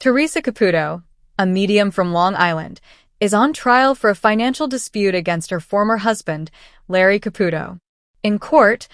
Theresa Caputo, a medium from Long Island, is on trial for a financial dispute against her former husband, Larry Caputo. In court,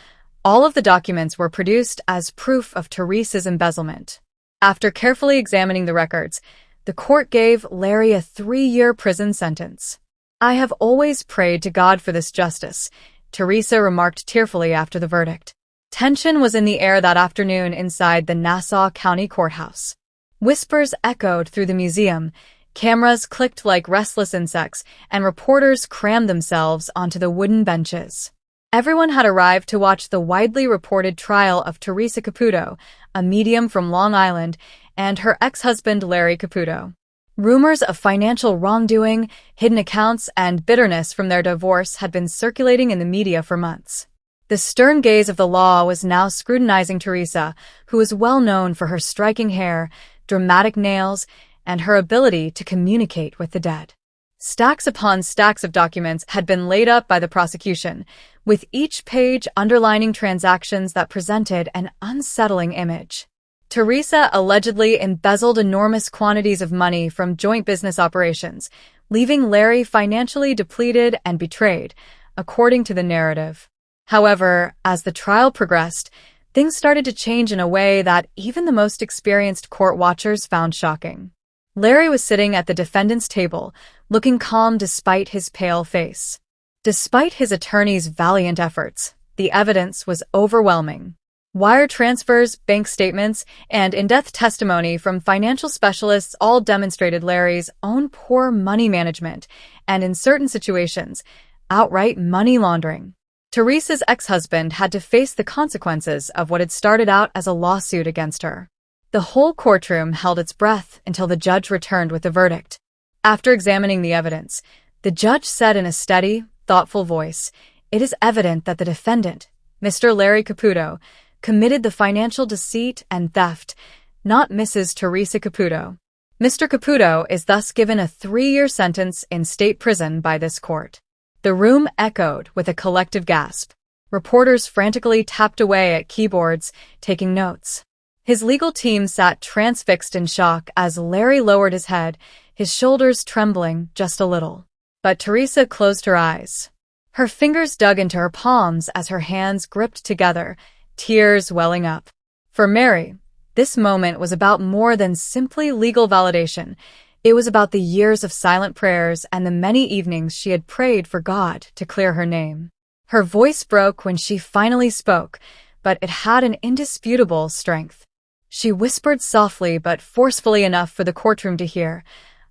all of the documents were produced as proof of Theresa's embezzlement. After carefully examining the records, the court gave Larry a 3-year prison sentence. "I have always prayed to God for this justice," Theresa remarked tearfully after the verdict. Tension was in the air that afternoon inside the Nassau County Courthouse. Whispers echoed through the museum, cameras clicked like restless insects, and reporters crammed themselves onto the wooden benches. Everyone had arrived to watch the widely reported trial of Theresa Caputo, a medium from Long Island, and her ex-husband Larry Caputo. Rumors of financial wrongdoing, hidden accounts, and bitterness from their divorce had been circulating in the media for months. The stern gaze of the law was now scrutinizing Theresa, who was well known for her striking hair, dramatic nails, and her ability to communicate with the dead. Stacks upon stacks of documents had been laid up by the prosecution, with each page underlining transactions that presented an unsettling image. Theresa allegedly embezzled enormous quantities of money from joint business operations, leaving Larry financially depleted and betrayed, according to the narrative. However, as the trial progressed, things started to change in a way that even the most experienced court watchers found shocking. Larry was sitting at the defendant's table, looking calm despite his pale face. Despite his attorney's valiant efforts, the evidence was overwhelming. Wire transfers, bank statements, and in-depth testimony from financial specialists all demonstrated Larry's own poor money management and, in certain situations, outright money laundering. Theresa's ex-husband had to face the consequences of what had started out as a lawsuit against her. The whole courtroom held its breath until the judge returned with the verdict. After examining the evidence, the judge said in a steady, thoughtful voice, "It is evident that the defendant, Mr. Larry Caputo, committed the financial deceit and theft, not Mrs. Theresa Caputo. Mr. Caputo is thus given a 3-year sentence in state prison by this court." The room echoed with a collective gasp. Reporters frantically tapped away at keyboards, taking notes. His legal team sat transfixed in shock as Larry lowered his head, his shoulders trembling just a little. But Theresa closed her eyes. Her fingers dug into her palms as her hands gripped together, tears welling up. For Mary, this moment was about more than simply legal validation. It was about the years of silent prayers and the many evenings she had prayed for God to clear her name. Her voice broke when she finally spoke, but it had an indisputable strength. She whispered softly but forcefully enough for the courtroom to hear,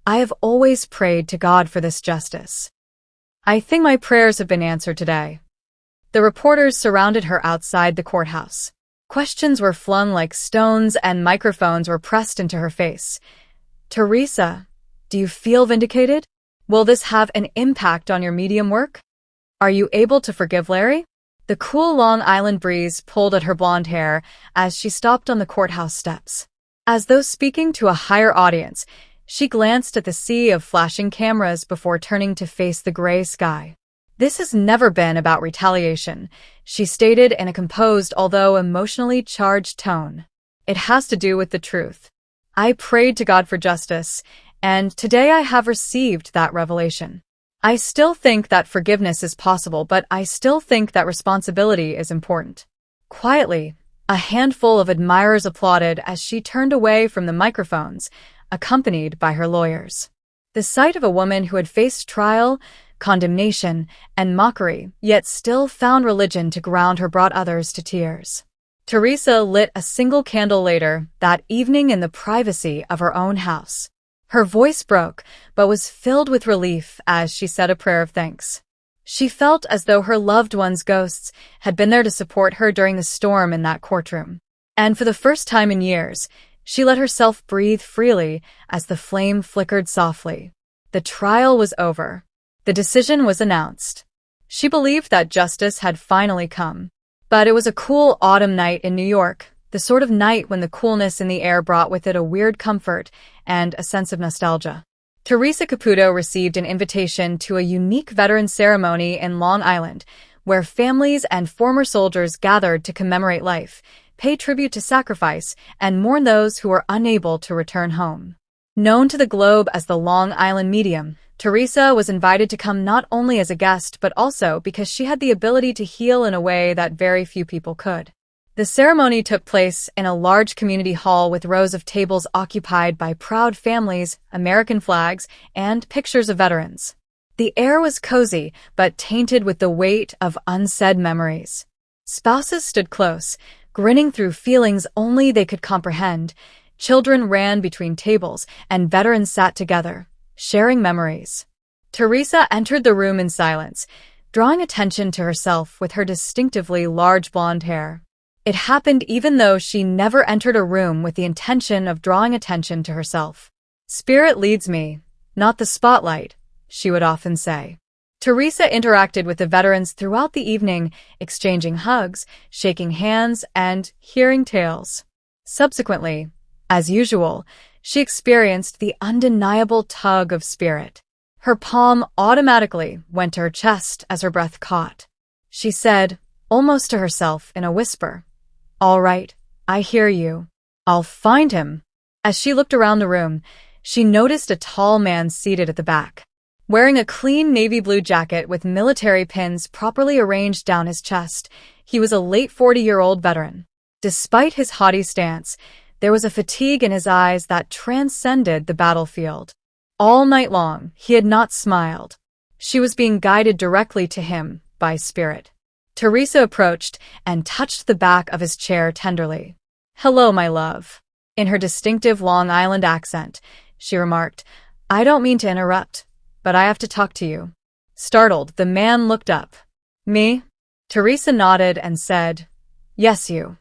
"I have always prayed to God for this justice. I think my prayers have been answered today." The reporters surrounded her outside the courthouse. Questions were flung like stones and microphones were pressed into her face. "Theresa, do you feel vindicated? Will this have an impact on your medium work? Are you able to forgive Larry?" The cool Long Island breeze pulled at her blonde hair as she stopped on the courthouse steps. As though speaking to a higher audience, she glanced at the sea of flashing cameras before turning to face the gray sky. "This has never been about retaliation," she stated in a composed although emotionally charged tone. "It has to do with the truth. I prayed to God for justice, and today I have received that revelation. I still think that forgiveness is possible, but I still think that responsibility is important." Quietly, a handful of admirers applauded as she turned away from the microphones, accompanied by her lawyers. The sight of a woman who had faced trial, condemnation, and mockery, yet still found religion to ground her brought others to tears. Theresa lit a single candle later that evening in the privacy of her own house. Her voice broke, but was filled with relief as she said a prayer of thanks. She felt as though her loved ones' ghosts had been there to support her during the storm in that courtroom. And for the first time in years, she let herself breathe freely as the flame flickered softly. The trial was over. The decision was announced. She believed that justice had finally come. But it was a cool autumn night in New York, the sort of night when the coolness in the air brought with it a weird comfort and a sense of nostalgia. Theresa Caputo received an invitation to a unique veteran ceremony in Long Island, where families and former soldiers gathered to commemorate life, pay tribute to sacrifice, and mourn those who were unable to return home. Known to the globe as the Long Island Medium, Theresa was invited to come not only as a guest but also because she had the ability to heal in a way that very few people could. The ceremony took place in a large community hall with rows of tables occupied by proud families, American flags, and pictures of veterans. The air was cozy, but tainted with the weight of unsaid memories. Spouses stood close, grinning through feelings only they could comprehend. Children ran between tables, and veterans sat together, sharing memories. Theresa entered the room in silence, drawing attention to herself with her distinctively large blonde hair. It happened even though she never entered a room with the intention of drawing attention to herself. "Spirit leads me, not the spotlight," she would often say. Theresa interacted with the veterans throughout the evening, exchanging hugs, shaking hands, and hearing tales. Subsequently, as usual, she experienced the undeniable tug of spirit. Her palm automatically went to her chest as her breath caught. She said, almost to herself in a whisper, "All right, I hear you. I'll find him." As she looked around the room, she noticed a tall man seated at the back. Wearing a clean navy blue jacket with military pins properly arranged down his chest, he was a late 40-year-old veteran. Despite his haughty stance, there was a fatigue in his eyes that transcended the battlefield. All night long, he had not smiled. She was being guided directly to him by spirit. Theresa approached and touched the back of his chair tenderly. "Hello, my love." In her distinctive Long Island accent, she remarked, "I don't mean to interrupt, but I have to talk to you." Startled, the man looked up. "Me?" Theresa nodded and said, "Yes, you.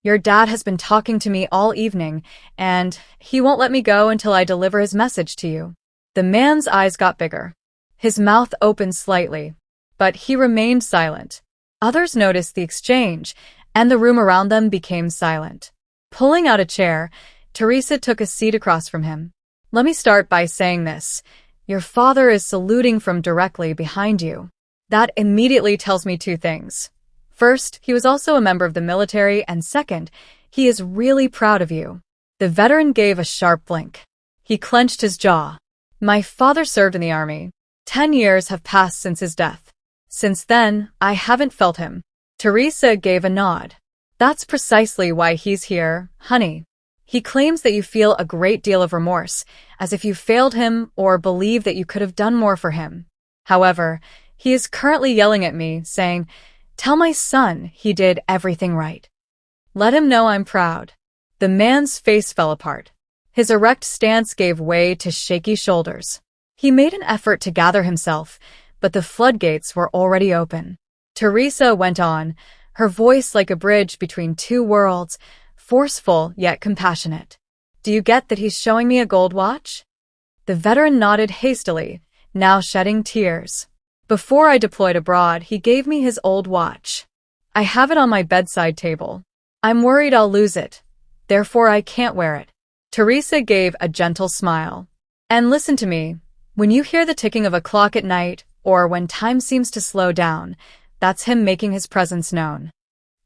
Your dad has been talking to me all evening, and he won't let me go until I deliver his message to you." The man's eyes got bigger. His mouth opened slightly, but he remained silent. Others noticed the exchange, and the room around them became silent. Pulling out a chair, Theresa took a seat across from him. "Let me start by saying this. Your father is saluting from directly behind you. That immediately tells me two things. First, he was also a member of the military, and second, he is really proud of you." The veteran gave a sharp blink. He clenched his jaw. "My father served in the army. 10 years have passed since his death. Since then, I haven't felt him." Theresa gave a nod. "That's precisely why he's here, honey. He claims that you feel a great deal of remorse, as if you failed him or believe that you could have done more for him. However, he is currently yelling at me, saying, 'Tell my son he did everything right. Let him know I'm proud.'" The man's face fell apart. His erect stance gave way to shaky shoulders. He made an effort to gather himself, but the floodgates were already open. Theresa went on, her voice like a bridge between two worlds, forceful yet compassionate. "Do you get that he's showing me a gold watch?" The veteran nodded hastily, now shedding tears. "Before I deployed abroad, he gave me his old watch. I have it on my bedside table. I'm worried I'll lose it, therefore I can't wear it." Theresa gave a gentle smile. "And listen to me, when you hear the ticking of a clock at night, or when time seems to slow down, that's him making his presence known.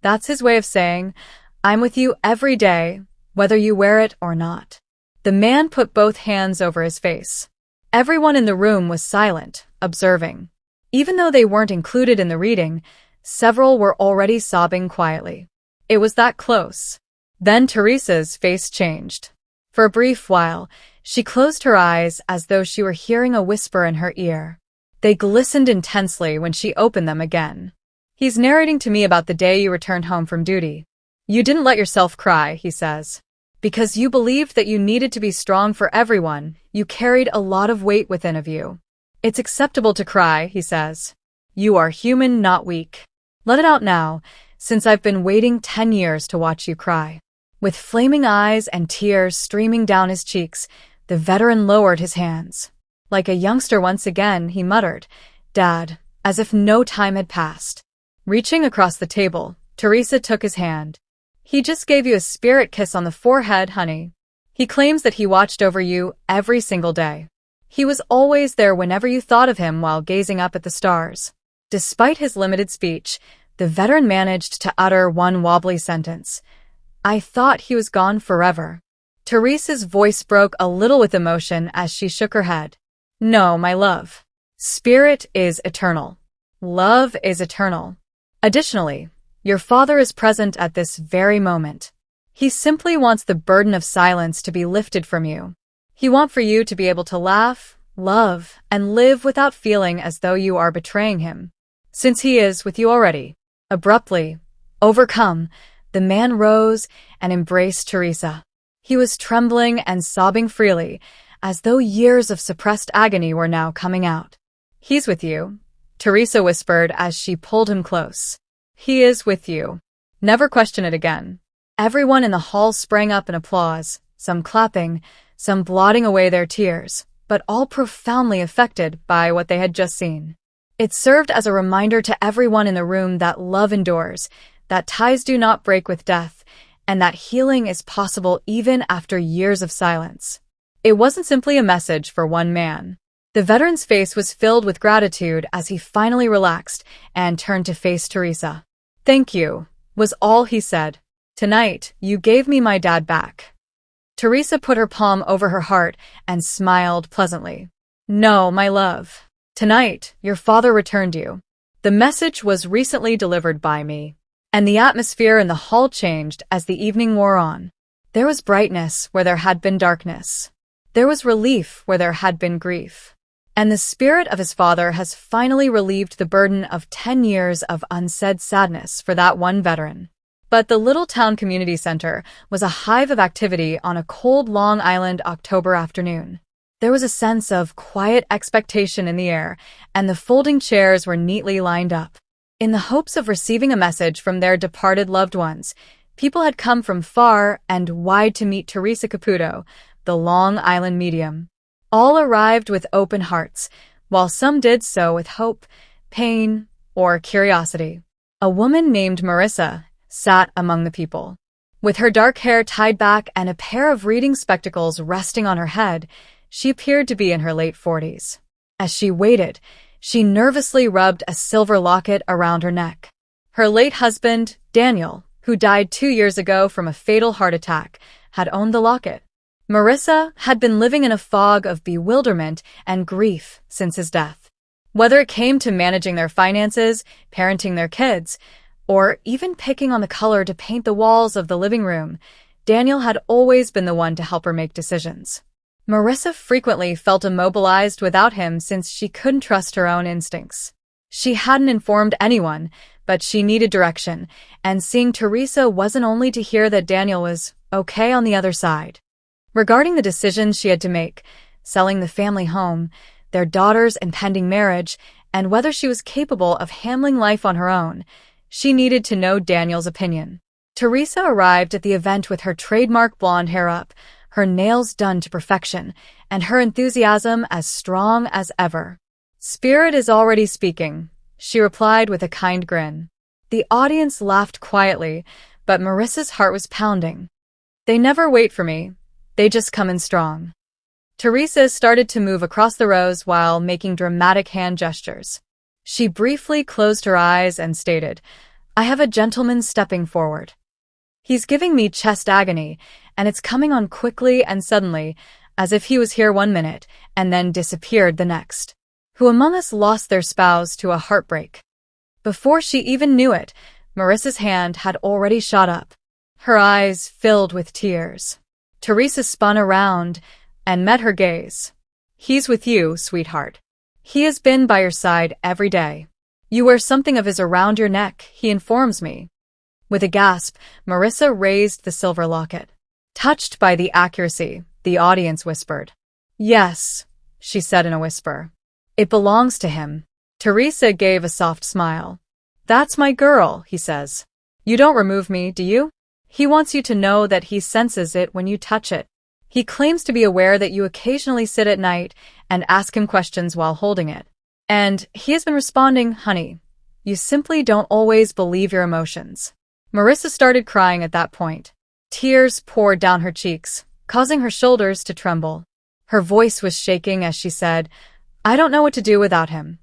That's his way of saying, 'I'm with you every day, whether you wear it or not.'" The man put both hands over his face. Everyone in the room was silent, observing. Even though they weren't included in the reading, several were already sobbing quietly. It was that close. Then Theresa's face changed. For a brief while, she closed her eyes as though she were hearing a whisper in her ear. They glistened intensely when she opened them again. "He's narrating to me about the day you returned home from duty. You didn't let yourself cry," he says. "Because you believed that you needed to be strong for everyone, you carried a lot of weight within of you. It's acceptable to cry," he says. "You are human, not weak. Let it out now, since I've been waiting 10 years to watch you cry." With flaming eyes and tears streaming down his cheeks, the veteran lowered his hands. Like a youngster once again, he muttered, "Dad," as if no time had passed. Reaching across the table, Theresa took his hand. "He just gave you a spirit kiss on the forehead, honey. He claims that he watched over you every single day. He was always there whenever you thought of him while gazing up at the stars." Despite his limited speech, the veteran managed to utter one wobbly sentence. "I thought he was gone forever." Teresa's voice broke a little with emotion as she shook her head. No, my love. Spirit is eternal. Love is eternal. Additionally, your father is present at this very moment. He simply wants the burden of silence to be lifted from you. He wants for you to be able to laugh, love, and live without feeling as though you are betraying him. Since he is with you already. Abruptly, overcome, the man rose and embraced Theresa. He was trembling and sobbing freely, as though years of suppressed agony were now coming out. He's with you, Theresa whispered as she pulled him close. He is with you. Never question it again. Everyone in the hall sprang up in applause, some clapping, some blotting away their tears, but all profoundly affected by what they had just seen. It served as a reminder to everyone in the room that love endures, that ties do not break with death, and that healing is possible even after years of silence. It wasn't simply a message for one man. The veteran's face was filled with gratitude as he finally relaxed and turned to face Theresa. Thank you, was all he said. Tonight, you gave me my dad back. Theresa put her palm over her heart and smiled pleasantly. No, my love. Tonight, your father returned you. The message was recently delivered by me. And the atmosphere in the hall changed as the evening wore on. There was brightness where there had been darkness. There was relief where there had been grief. And the spirit of his father has finally relieved the burden of 10 years of unsaid sadness for that one veteran. But the little town community center was a hive of activity on a cold Long Island October afternoon. There was a sense of quiet expectation in the air, and the folding chairs were neatly lined up. In the hopes of receiving a message from their departed loved ones, people had come from far and wide to meet Theresa Caputo, the Long Island medium. All arrived with open hearts, while some did so with hope, pain, or curiosity. A woman named Marissa sat among the people. With her dark hair tied back and a pair of reading spectacles resting on her head, she appeared to be in her late 40s. As she waited, she nervously rubbed a silver locket around her neck. Her late husband, Daniel, who died 2 years ago from a fatal heart attack, had owned the locket. Marissa had been living in a fog of bewilderment and grief since his death. Whether it came to managing their finances, parenting their kids, or even picking on the color to paint the walls of the living room, Daniel had always been the one to help her make decisions. Marissa frequently felt immobilized without him since she couldn't trust her own instincts. She hadn't informed anyone, but she needed direction, and seeing Theresa wasn't only to hear that Daniel was okay on the other side. Regarding the decisions she had to make, selling the family home, their daughter's impending marriage, and whether she was capable of handling life on her own, she needed to know Daniel's opinion. Theresa arrived at the event with her trademark blonde hair up, her nails done to perfection, and her enthusiasm as strong as ever. Spirit is already speaking, she replied with a kind grin. The audience laughed quietly, but Marissa's heart was pounding. They never wait for me. They just come in strong. Theresa started to move across the rows while making dramatic hand gestures. She briefly closed her eyes and stated, I have a gentleman stepping forward. He's giving me chest agony, and it's coming on quickly and suddenly, as if he was here 1 minute and then disappeared the next. Who among us lost their spouse to a heartbreak? Before she even knew it, Marissa's hand had already shot up. Her eyes filled with tears. Theresa spun around and met her gaze. He's with you, sweetheart. He has been by your side every day. You wear something of his around your neck, he informs me. With a gasp, Marissa raised the silver locket. Touched by the accuracy, the audience whispered. Yes, she said in a whisper. It belongs to him. Theresa gave a soft smile. That's my girl, he says. You don't remove me, do you? He wants you to know that he senses it when you touch it. He claims to be aware that you occasionally sit at night and ask him questions while holding it. And he has been responding, honey, you simply don't always believe your emotions. Marissa started crying at that point. Tears poured down her cheeks, causing her shoulders to tremble. Her voice was shaking as she said, I don't know what to do without him.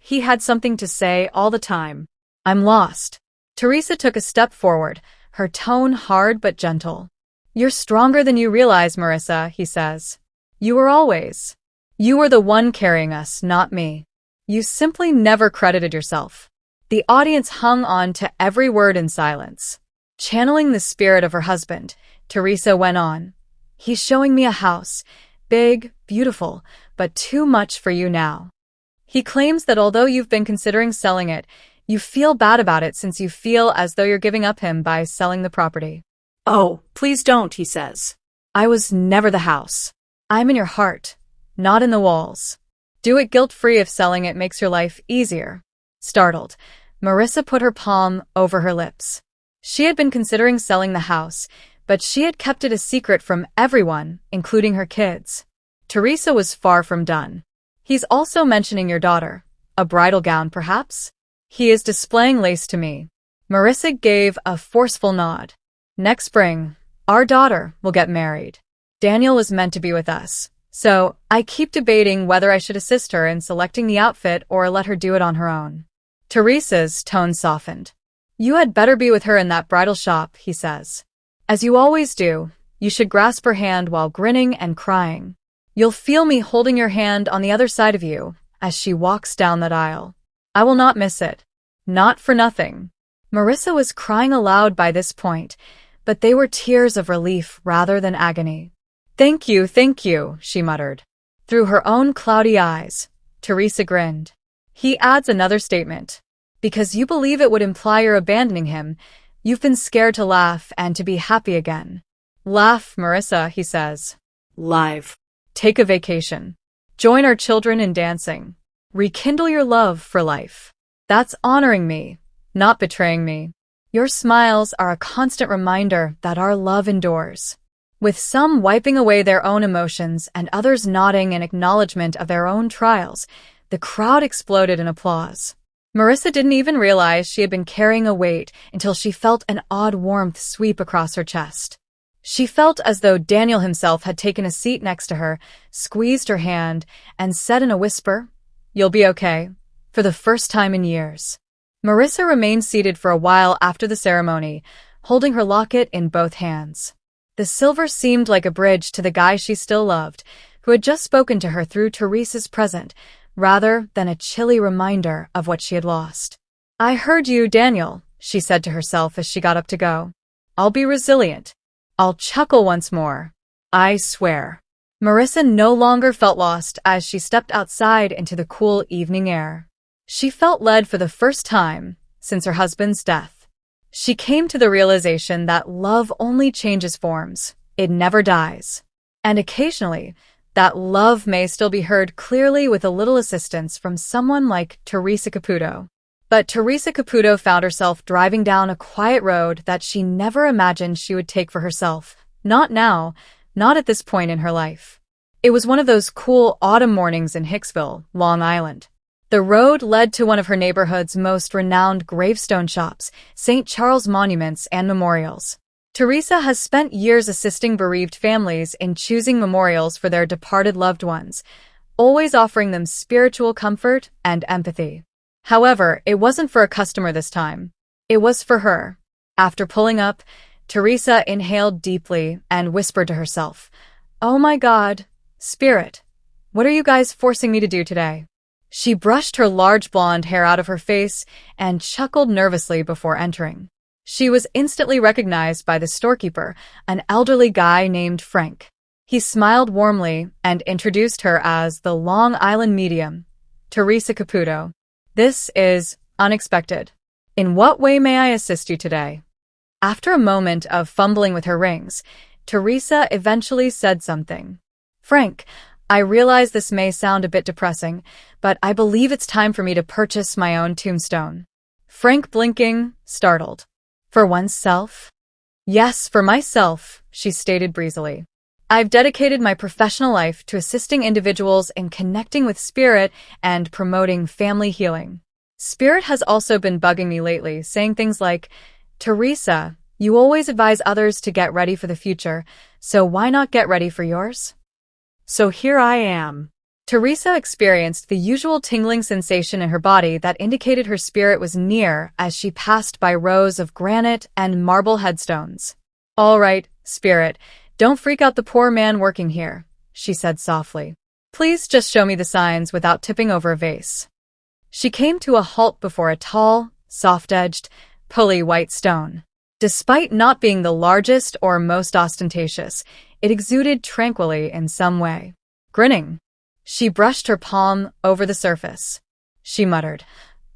He had something to say all the time. I'm lost. Theresa took a step forward, her tone hard but gentle. You're stronger than you realize, Marissa, he says. You were always. You were the one carrying us, not me. You simply never credited yourself. The audience hung on to every word in silence. Channeling the spirit of her husband, Theresa went on. He's showing me a house. Big, beautiful, but too much for you now. He claims that although you've been considering selling it, you feel bad about it since you feel as though you're giving up him by selling the property. Oh, please don't, he says. I was never the house. I'm in your heart, not in the walls. Do it guilt-free if selling it makes your life easier. Startled, Marissa put her palm over her lips. She had been considering selling the house, but she had kept it a secret from everyone, including her kids. Theresa was far from done. He's also mentioning your daughter. A bridal gown, perhaps? He is displaying lace to me. Marissa gave a forceful nod. Next spring, our daughter will get married. Daniel was meant to be with us, so I keep debating whether I should assist her in selecting the outfit or let her do it on her own. Theresa's tone softened. You had better be with her in that bridal shop, he says. As you always do, you should grasp her hand while grinning and crying. You'll feel me holding your hand on the other side of you as she walks down that aisle. I will not miss it. Not for nothing. Marissa was crying aloud by this point, but they were tears of relief rather than agony. Thank you, she muttered. Through her own cloudy eyes, Theresa grinned. He adds another statement. Because you believe it would imply you're abandoning him, you've been scared to laugh and to be happy again. Laugh, Marissa, he says. Live. Take a vacation. Join our children in dancing. Rekindle your love for life. That's honoring me, not betraying me. Your smiles are a constant reminder that our love endures. With some wiping away their own emotions and others nodding in acknowledgement of their own trials, the crowd exploded in applause. Marissa didn't even realize she had been carrying a weight until she felt an odd warmth sweep across her chest. She felt as though Daniel himself had taken a seat next to her, squeezed her hand, and said in a whisper, "You'll be okay," for the first time in years. Marissa remained seated for a while after the ceremony, holding her locket in both hands. The silver seemed like a bridge to the guy she still loved, who had just spoken to her through Theresa's present, rather than a chilly reminder of what she had lost. I heard you, Daniel, she said to herself as she got up to go. I'll be resilient. I'll chuckle once more. I swear. Marissa no longer felt lost as she stepped outside into the cool evening air. She felt led for the first time since her husband's death. She came to the realization that love only changes forms. It never dies. And occasionally, that love may still be heard clearly with a little assistance from someone like Theresa Caputo. But Theresa Caputo found herself driving down a quiet road that she never imagined she would take for herself. Not now, not at this point in her life. It was one of those cool autumn mornings in Hicksville, Long Island. The road led to one of her neighborhood's most renowned gravestone shops, St. Charles Monuments and Memorials. Theresa has spent years assisting bereaved families in choosing memorials for their departed loved ones, always offering them spiritual comfort and empathy. However, it wasn't for a customer this time. It was for her. After pulling up, Theresa inhaled deeply and whispered to herself, "Oh my God, Spirit, what are you guys forcing me to do today?" She brushed her large blonde hair out of her face and chuckled nervously before entering. She was instantly recognized by the storekeeper, an elderly guy named Frank. He smiled warmly and introduced her as the Long Island medium, Theresa Caputo. This is unexpected. In what way may I assist you today? After a moment of fumbling with her rings, Theresa eventually said something. Frank, I realize this may sound a bit depressing, but I believe it's time for me to purchase my own tombstone. Frank blinking, startled. For oneself? Yes, for myself, she stated breezily. I've dedicated my professional life to assisting individuals in connecting with spirit and promoting family healing. Spirit has also been bugging me lately, saying things like, Theresa, you always advise others to get ready for the future, so why not get ready for yours? So here I am. Theresa experienced the usual tingling sensation in her body that indicated her spirit was near as she passed by rows of granite and marble headstones. All right, Spirit, don't freak out the poor man working here, she said softly. Please just show me the signs without tipping over a vase. She came to a halt before a tall, soft-edged, pearly white stone. Despite not being the largest or most ostentatious, it exuded tranquilly in some way. Grinning, she brushed her palm over the surface. She muttered,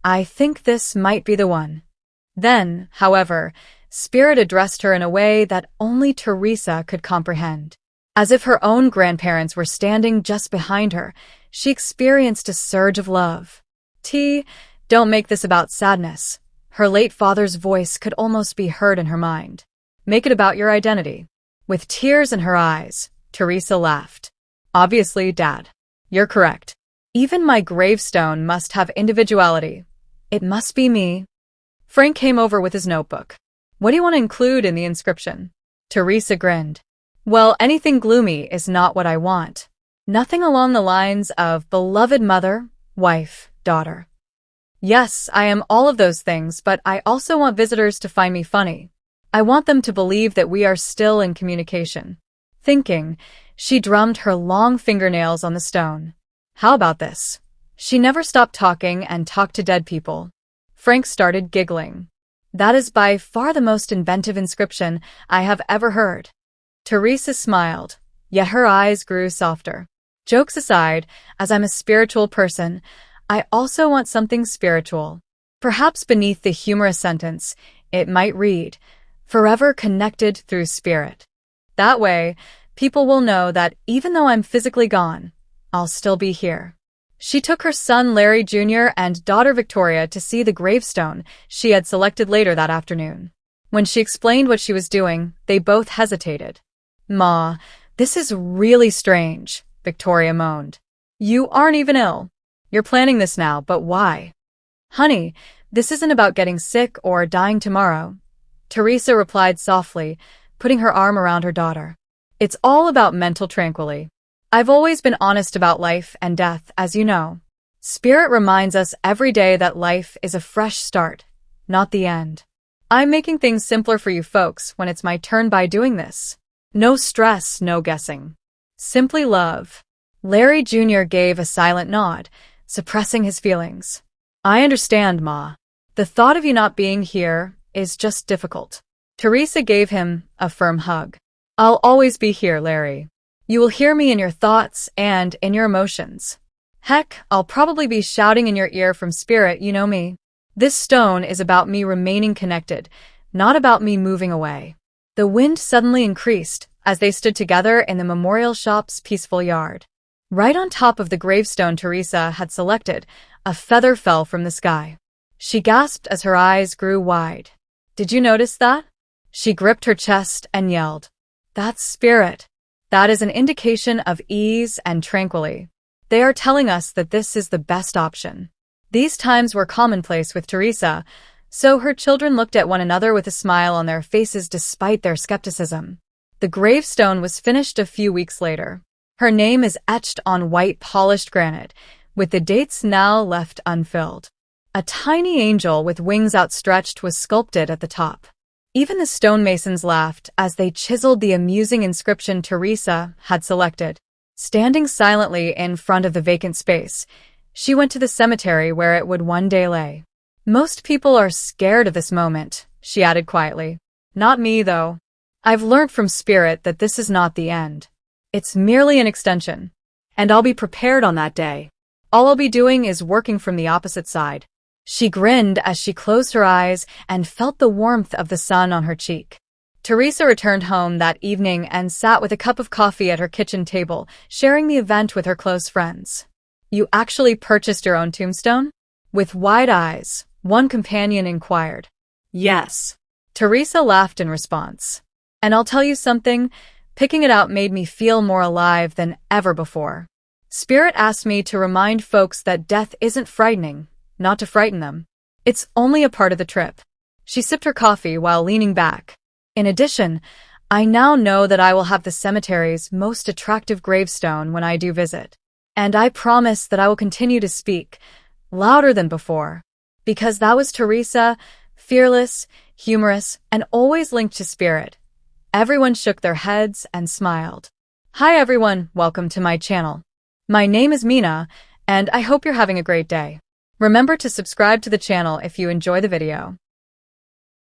I think this might be the one. Then, however, Spirit addressed her in a way that only Theresa could comprehend. As if her own grandparents were standing just behind her, she experienced a surge of love. Don't make this about sadness. Her late father's voice could almost be heard in her mind. Make it about your identity. With tears in her eyes, Theresa laughed. Obviously, Dad. You're correct. Even my gravestone must have individuality. It must be me. Frank came over with his notebook. What do you want to include in the inscription? Theresa grinned. Well, anything gloomy is not what I want. Nothing along the lines of beloved mother, wife, daughter. Yes, I am all of those things, but I also want visitors to find me funny. I want them to believe that we are still in communication. Thinking, she drummed her long fingernails on the stone. How about this? She never stopped talking and talked to dead people. Frank started giggling. That is by far the most inventive inscription I have ever heard. Theresa smiled, yet her eyes grew softer. Jokes aside, as I'm a spiritual person, I also want something spiritual. Perhaps beneath the humorous sentence, it might read, forever connected through spirit. That way, people will know that even though I'm physically gone, I'll still be here. She took her son Larry Jr. and daughter Victoria to see the gravestone she had selected later that afternoon. When she explained what she was doing, they both hesitated. Ma, this is really strange, Victoria moaned. You aren't even ill. You're planning this now, but why? Honey, this isn't about getting sick or dying tomorrow, Theresa replied softly, putting her arm around her daughter. It's all about mental tranquility. I've always been honest about life and death, as you know. Spirit reminds us every day that life is a fresh start, not the end. I'm making things simpler for you folks when it's my turn by doing this. No stress, no guessing. Simply love. Larry Jr. gave a silent nod, suppressing his feelings. I understand, Ma. The thought of you not being here is just difficult. Theresa gave him a firm hug. I'll always be here, Larry. You will hear me in your thoughts and in your emotions. Heck, I'll probably be shouting in your ear from spirit, you know me. This stone is about me remaining connected, not about me moving away. The wind suddenly increased as they stood together in the memorial shop's peaceful yard. Right on top of the gravestone Theresa had selected, a feather fell from the sky. She gasped as her eyes grew wide. Did you notice that? She gripped her chest and yelled. That's spirit. That is an indication of ease and tranquility. They are telling us that this is the best option. These times were commonplace with Theresa, so her children looked at one another with a smile on their faces despite their skepticism. The gravestone was finished a few weeks later. Her name is etched on white polished granite, with the dates now left unfilled. A tiny angel with wings outstretched was sculpted at the top. Even the stonemasons laughed as they chiseled the amusing inscription Theresa had selected. Standing silently in front of the vacant space, she went to the cemetery where it would one day lay. Most people are scared of this moment, she added quietly. Not me, though. I've learned from spirit that this is not the end. It's merely an extension. And I'll be prepared on that day. All I'll be doing is working from the opposite side. She grinned as she closed her eyes and felt the warmth of the sun on her cheek. Theresa returned home that evening and sat with a cup of coffee at her kitchen table, sharing the event with her close friends. You actually purchased your own tombstone? With wide eyes, one companion inquired. Yes. Theresa laughed in response. And I'll tell you something, picking it out made me feel more alive than ever before. Spirit asked me to remind folks that death isn't frightening, not to frighten them. It's only a part of the trip. She sipped her coffee while leaning back. In addition, I now know that I will have the cemetery's most attractive gravestone when I do visit. And I promise that I will continue to speak, louder than before. Because that was Theresa, fearless, humorous, and always linked to spirit. Everyone shook their heads and smiled. Hi everyone, welcome to my channel. My name is Mina, and I hope you're having a great day. Remember to subscribe to the channel if you enjoy the video.